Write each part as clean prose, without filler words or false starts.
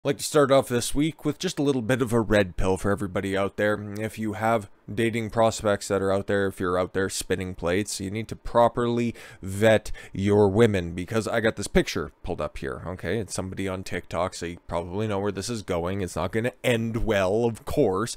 Like to start off this week with just a little bit of a red pill for everybody out there. If you have dating prospects that are out there, if you're out there spinning plates, you need to properly vet your women, because I got this picture pulled up here. Okay, it's somebody on TikTok, so you probably know where this is going. It's not going to end well, of course,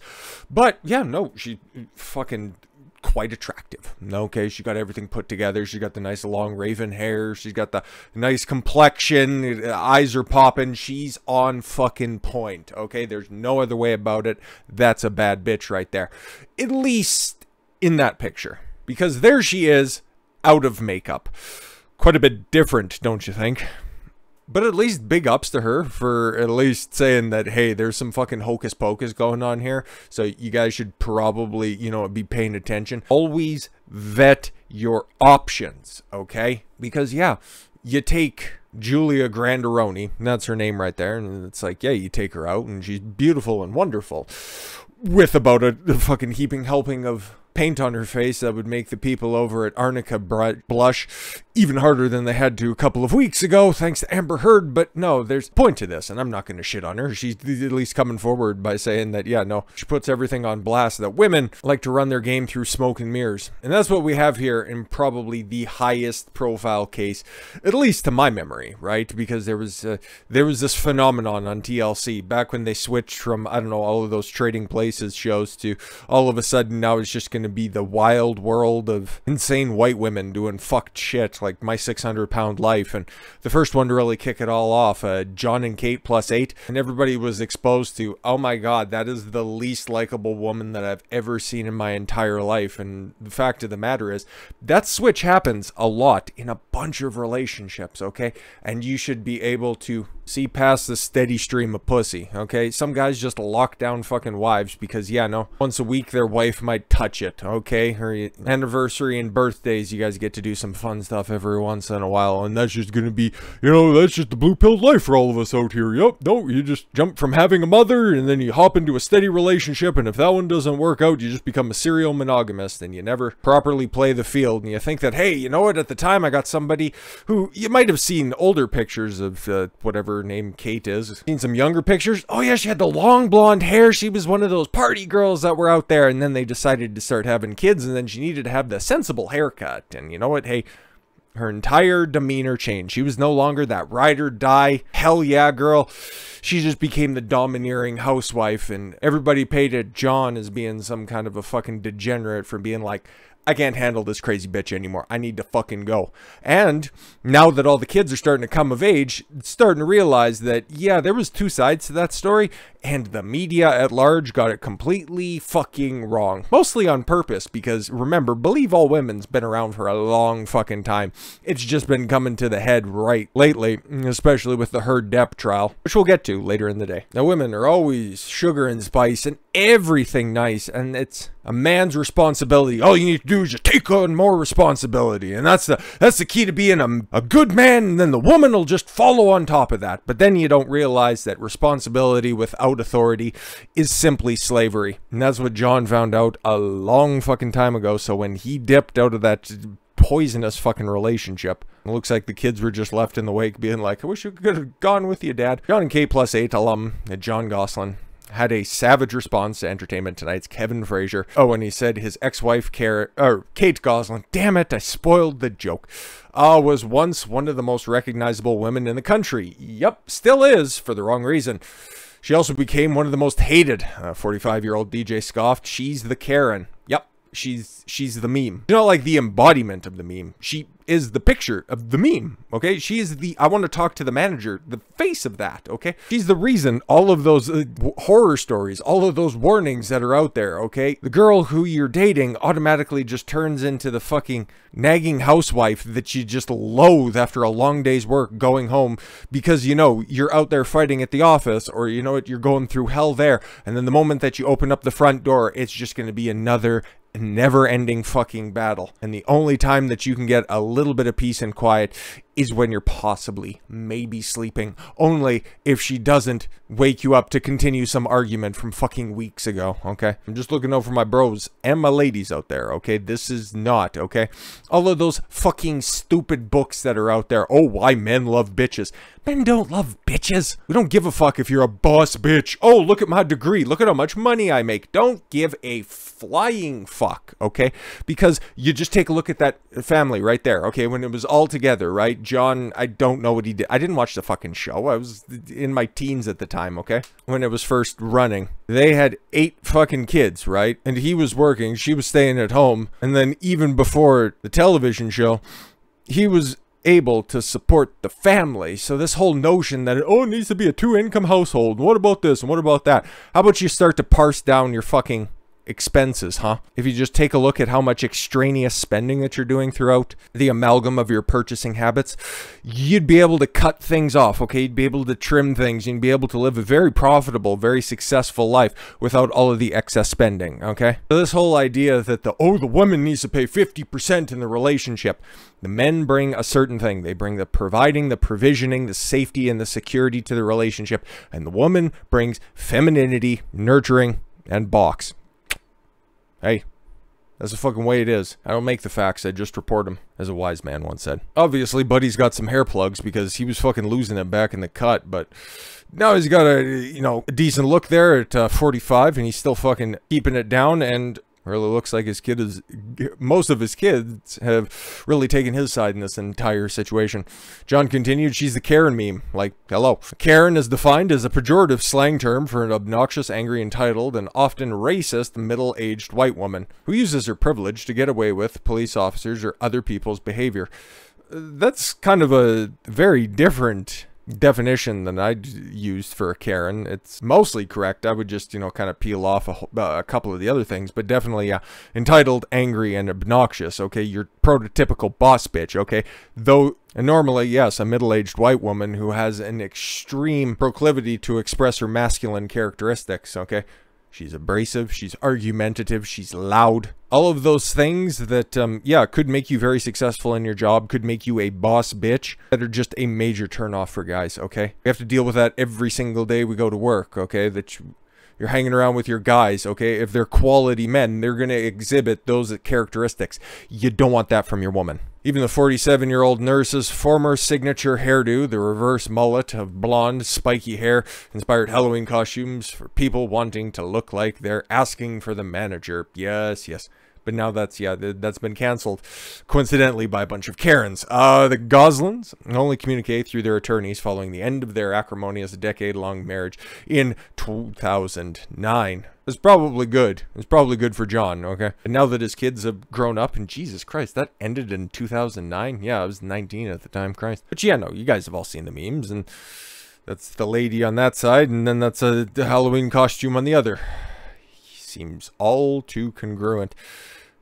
but yeah, no, she fucking quite attractive. Okay, she got everything put together. She got the nice long raven hair. She's got the nice complexion. Eyes are popping. She's on fucking point. Okay, there's no other way about it. That's a bad bitch right there. At least in that picture, because there she is, out of makeup. Quite a bit different, don't you think? But at least big ups to her for at least saying that, hey, there's some fucking hocus pocus going on here. So you guys should probably, be paying attention. Always vet your options, okay? Because, yeah, you take Julia Grandironi, that's her name right there, and it's like, yeah, you take her out, and she's beautiful and wonderful, with about a fucking heaping helping of paint on her face that would make the people over at Arnica blush even harder than they had to a couple of weeks ago, thanks to Amber Heard. But no, there's a point to this, and I'm not going to shit on her. She's at least coming forward by saying that, yeah, no, she puts everything on blast, that women like to run their game through smoke and mirrors. And that's what we have here in probably the highest profile case, at least to my memory, right? Because there was this phenomenon on TLC back when they switched from, I don't know, all of those Trading Places shows to all of a sudden now it's just going to be the wild world of insane white women doing fucked shit like My 600-Pound Life. And the first one to really kick it all off, John and Kate +8, and everybody was exposed to, oh my god, that is the least likable woman that I've ever seen in my entire life. And the fact of the matter is, that switch happens a lot in a bunch of relationships, okay? And you should be able to see past the steady stream of pussy, okay? Some guys just lock down fucking wives because, yeah, no, once a week their wife might touch it, okay? Her anniversary and birthdays, you guys get to do some fun stuff every once in a while, and that's just gonna be, that's just the blue pill life for all of us out here. Yep, no, you just jump from having a mother, and then you hop into a steady relationship, and if that one doesn't work out, you just become a serial monogamist, and you never properly play the field, and you think that, hey, you know what, at the time I got somebody who, you might have seen older pictures of whatever her name Kate is. Seen some younger pictures. Oh yeah, she had the long blonde hair. She was one of those party girls that were out there, and then they decided to start having kids, and then she needed to have the sensible haircut. And you know what? Hey, her entire demeanor changed. She was no longer that ride or die, hell yeah girl. She just became the domineering housewife, and everybody painted John as being some kind of a fucking degenerate for being like, I can't handle this crazy bitch anymore. I need to fucking go. And now that all the kids are starting to come of age, starting to realize that, yeah, there was two sides to that story, and the media at large got it completely fucking wrong. Mostly on purpose, because remember, Believe All Women's been around for a long fucking time. It's just been coming to the head right lately, especially with the Heard Depp trial, which we'll get to later in the day. Now, women are always sugar and spice and everything nice, and it's a man's responsibility. All you need to do is just take on more responsibility, and that's the key to being a good man, and then the woman will just follow on top of that. But then you don't realize that responsibility without authority is simply slavery, and that's what John found out a long fucking time ago. So when he dipped out of that poisonous fucking relationship, it looks like the kids were just left in the wake being like, I wish you could have gone with you, Dad. John and Kate +8 alum John Gosselin had a savage response to Entertainment Tonight's Kevin Frazier. Oh, and he said his ex-wife, Kate Gosselin, damn it, I spoiled the joke, was once one of the most recognizable women in the country. Yep, still is, for the wrong reason. She also became one of the most hated. 45-year-old DJ scoffed, she's the Karen. Yep, she's the meme. You know, like the embodiment of the meme. She is the picture of the meme, okay? She is the, I want to talk to the manager, the face of that, okay? She's the reason all of those horror stories, all of those warnings that are out there, okay? The girl who you're dating automatically just turns into the fucking nagging housewife that you just loathe after a long day's work going home because, you're out there fighting at the office, or you're going through hell there, and then the moment that you open up the front door, it's just going to be another never-ending fucking battle. And the only time that you can get a little bit of peace and quiet is when you're possibly, maybe sleeping. Only if she doesn't wake you up to continue some argument from fucking weeks ago, okay? I'm just looking out for my bros and my ladies out there, okay? This is not, okay? All of those fucking stupid books that are out there. Oh, why men love bitches. Men don't love bitches. We don't give a fuck if you're a boss bitch. Oh, look at my degree. Look at how much money I make. Don't give a flying fuck, okay? Because you just take a look at that family right there, okay? When it was all together, right? John, I don't know what he did. I didn't watch the fucking show. I was in my teens at the time, okay? When it was first running. They had 8 fucking kids, right? And he was working. She was staying at home. And then even before the television show, he was able to support the family. So this whole notion that, oh, it needs to be a 2-income household. What about this and what about that? How about you start to parse down your fucking expenses, huh? If you just take a look at how much extraneous spending that you're doing throughout the amalgam of your purchasing habits, you'd be able to cut things off, okay? You'd be able to trim things. You'd be able to live a very profitable, very successful life without all of the excess spending, okay? So this whole idea that the woman needs to pay 50% in the relationship. The men bring a certain thing. They bring the providing, the provisioning, the safety, and the security to the relationship. And the woman brings femininity, nurturing, and box. Hey, that's the fucking way it is. I don't make the facts, I just report them, as a wise man once said. Obviously, Buddy's got some hair plugs because he was fucking losing it back in the cut, but now he's got a, you know, a decent look there at 45, and he's still fucking keeping it down, and really looks like his kid is, most of his kids have really taken his side in this entire situation. John continued, she's the Karen meme. Like, hello. Karen is defined as a pejorative slang term for an obnoxious, angry, entitled, and often racist middle-aged white woman who uses her privilege to get away with police officers or other people's behavior. That's kind of a very different definition than I'd used for a Karen. It's mostly correct. I would just, you know, kind of peel off a couple of the other things, but definitely entitled, angry, and obnoxious, okay? Your prototypical boss bitch, okay? Though, and normally, yes, a middle-aged white woman who has an extreme proclivity to express her masculine characteristics, okay? She's abrasive, she's argumentative, she's loud. All of those things that, yeah, could make you very successful in your job, could make you a boss bitch, that are just a major turnoff for guys, okay? We have to deal with that every single day we go to work, okay? That you're hanging around with your guys, okay? If they're quality men, they're going to exhibit those characteristics. You don't want that from your woman. Even the 47-year-old nurse's former signature hairdo, the reverse mullet of blonde, spiky hair, inspired Halloween costumes for people wanting to look like they're asking for the manager. Yes, yes. But now that's, yeah, that's been canceled, coincidentally, by a bunch of Karens. The Goslins only communicate through their attorneys following the end of their acrimonious decade-long marriage in 2009. It's probably good. It's probably good for John, okay? And now that his kids have grown up, and Jesus Christ, that ended in 2009? Yeah, I was 19 at the time, Christ. But yeah, no, you guys have all seen the memes, and that's the lady on that side, and then that's the Halloween costume on the other. Seems all too congruent.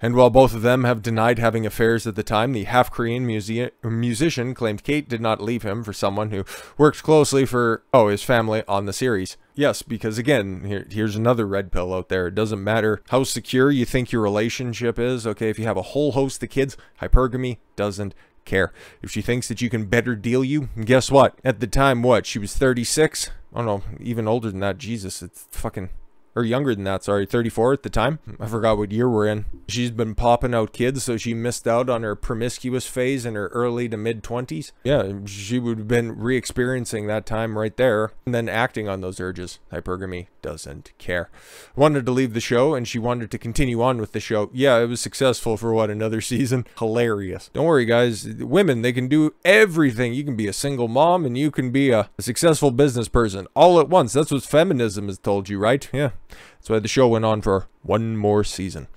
And while both of them have denied having affairs at the time, the half-Korean musician claimed Kate did not leave him for someone who worked closely for, his family on the series. Yes, because again, here's another red pill out there. It doesn't matter how secure you think your relationship is, okay? If you have a whole host of kids, hypergamy doesn't care. If she thinks that you can better deal you, guess what? At the time, what? She was 36? Oh no, even older than that. Jesus, it's fucking... Or younger than that, sorry, 34 at the time. I forgot what year we're in. She's been popping out kids, so she missed out on her promiscuous phase in her early to mid-20s. Yeah, she would have been re-experiencing that time right there, and then acting on those urges. Hypergamy doesn't care. Wanted to leave the show, and she wanted to continue on with the show. Yeah, it was successful for, what, another season? Hilarious. Don't worry, guys. Women, they can do everything. You can be a single mom, and you can be a successful business person all at once. That's what feminism has told you, right? Yeah. That's why the show went on for one more season.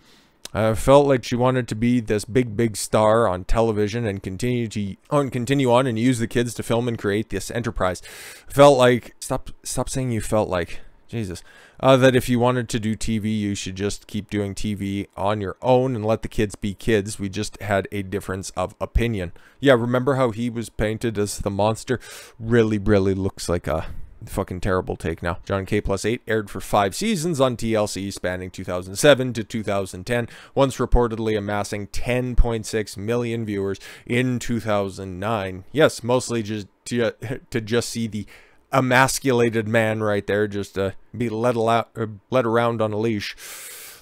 I felt like she wanted to be this big star on television and continue on and use the kids to film and create this enterprise. Felt like, stop saying you felt like, Jesus, that if you wanted to do TV, you should just keep doing TV on your own and let the kids be kids. We just had a difference of opinion. Yeah, remember how he was painted as the monster? Really looks like a fucking terrible take now. John K Plus 8 aired for 5 seasons on TLC spanning 2007 to 2010, once reportedly amassing 10.6 million viewers in 2009. Yes, mostly just to just see the emasculated man right there, just be led around on a leash.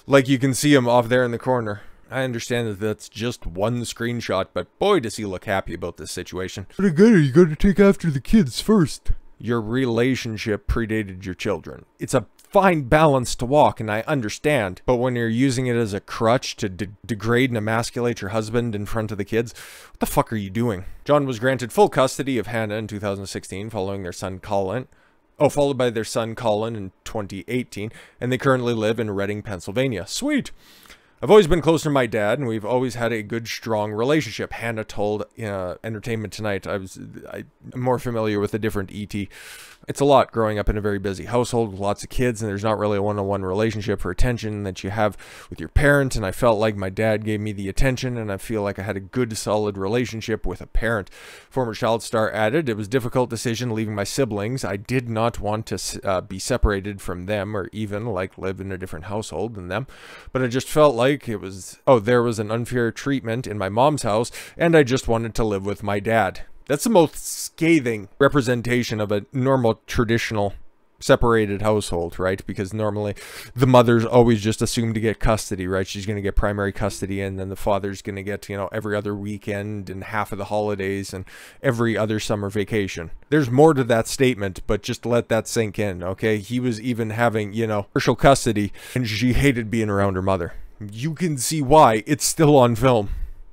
Like you can see him off there in the corner. I understand that that's just one screenshot, but boy does he look happy about this situation. But again, you gotta take after the kids first. Your relationship predated your children. It's a fine balance to walk, and I understand. But when you're using it as a crutch to degrade and emasculate your husband in front of the kids, what the fuck are you doing? John was granted full custody of Hannah in 2016 following their son Colin. Followed by their son Colin in 2018, and they currently live in Reading, Pennsylvania. Sweet! I've always been close to my dad, and we've always had a good, strong relationship, Hannah told Entertainment Tonight. I'm more familiar with a different ET. It's a lot growing up in a very busy household with lots of kids, and there's not really a one-on-one relationship or attention that you have with your parent, and I felt like my dad gave me the attention, and I feel like I had a good, solid relationship with a parent. Former child star added, it was a difficult decision leaving my siblings. I did not want to be separated from them or even like live in a different household than them, but I just felt like it was, there was an unfair treatment in my mom's house, and I just wanted to live with my dad. That's the most scathing representation of a normal, traditional, separated household, right? Because normally the mother's always just assumed to get custody, right? She's going to get primary custody, and then the father's going to get, every other weekend and half of the holidays and every other summer vacation. There's more to that statement, but just let that sink in, okay? He was even having, partial custody, and she hated being around her mother. You can see why. It's still on film.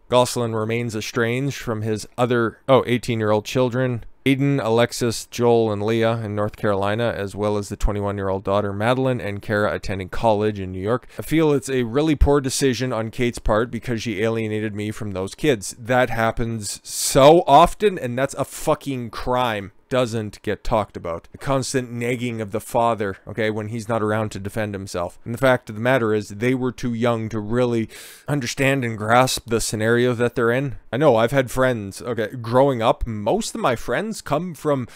Gosselin remains estranged from his other 18-year-old children, Aiden, Alexis, Joel, and Leah in North Carolina, as well as the 21-year-old daughter Madeline and Kara attending college in New York. I feel it's a really poor decision on Kate's part because she alienated me from those kids. That happens so often, and that's a fucking crime. Doesn't get talked about. The constant nagging of the father, okay, when he's not around to defend himself. And the fact of the matter is, they were too young to really understand and grasp the scenario that they're in. I know, I've had friends, okay, growing up, most of my friends come from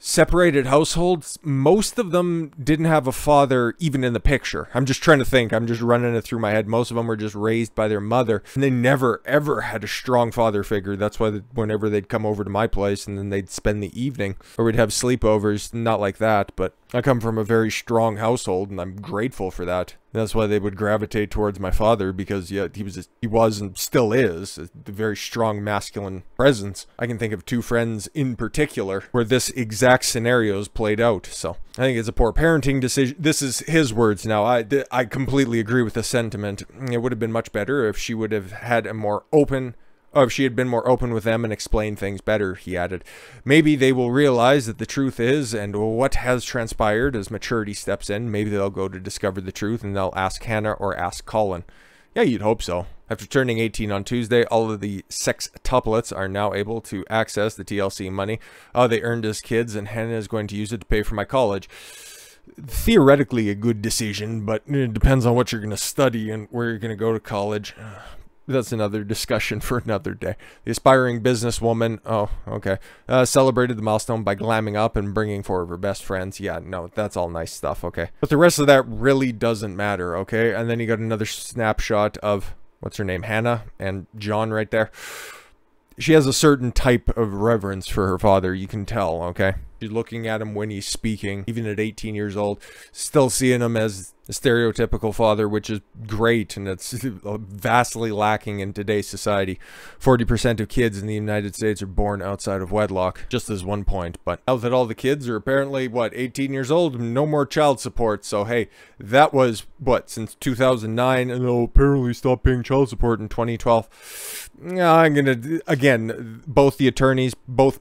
separated households. Most of them didn't have a father even in the picture. I'm just trying to think. I'm just running it through my head. Most of them were just raised by their mother, and they never ever had a strong father figure. That's why whenever they'd come over to my place and then they'd spend the evening, or we'd have sleepovers, not like that, but I come from a very strong household, and I'm grateful for that. That's why they would gravitate towards my father, because yeah, he was and still is a very strong masculine presence. I can think of 2 friends in particular where this exact scenario is played out. So I think it's a poor parenting decision. This is his words now. I completely agree with the sentiment. It would have been much better if she would have had a more open, if she had been more open with them and explained things better, he added. Maybe they will realize that the truth is, and what has transpired as maturity steps in. Maybe they'll go to discover the truth, and they'll ask Hannah or ask Colin. Yeah, you'd hope so. After turning 18 on Tuesday, all of the sextuplets are now able to access the TLC money they earned as kids, and Hannah is going to use it to pay for my college. Theoretically a good decision, but it depends on what you're going to study and where you're going to go to college. That's another discussion for another day. The aspiring businesswoman, celebrated the milestone by glamming up and bringing 4 of her best friends. Yeah, no, that's all nice stuff, okay? But the rest of that really doesn't matter, okay? And then you got another snapshot of, what's her name, Hannah and John right there. She has a certain type of reverence for her father, you can tell, okay? She's looking at him when he's speaking, even at 18 years old, still seeing him as a stereotypical father, which is great, and it's vastly lacking in today's society. 40% of kids in the United States are born outside of wedlock, just as one point. But now that all the kids are apparently, 18 years old, no more child support. So, hey, that was, since 2009, and they'll apparently stop paying child support in 2012. I'm gonna, again, both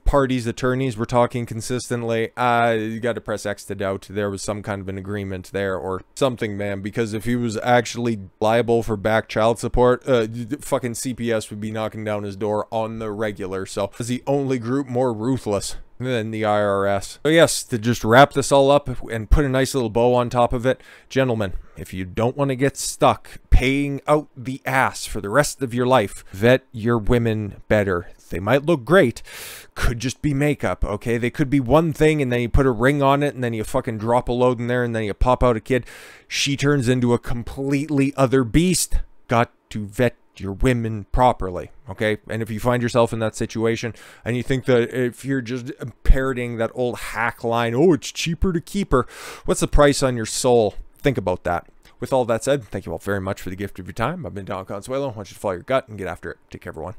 parties' attorneys were talking consistently. You got to press X to doubt there was some kind of an agreement there or something, man, because if he was actually liable for back child support, fucking CPS would be knocking down his door on the regular. So is the only group more ruthless than the IRS. So yes, to just wrap this all up and put a nice little bow on top of it, gentlemen, if you don't want to get stuck paying out the ass for the rest of your life, vet your women better. They might look great. Could just be makeup, okay? They could be one thing and then you put a ring on it and then you fucking drop a load in there and then you pop out a kid. She turns into a completely other beast. Got to vet your women properly, okay? And if you find yourself in that situation and you think that if you're just parroting that old hack line, oh, it's cheaper to keep her, what's the price on your soul? Think about that. With all that said, thank you all very much for the gift of your time. I've been Don Consuelo. I want you to follow your gut and get after it. Take care, everyone.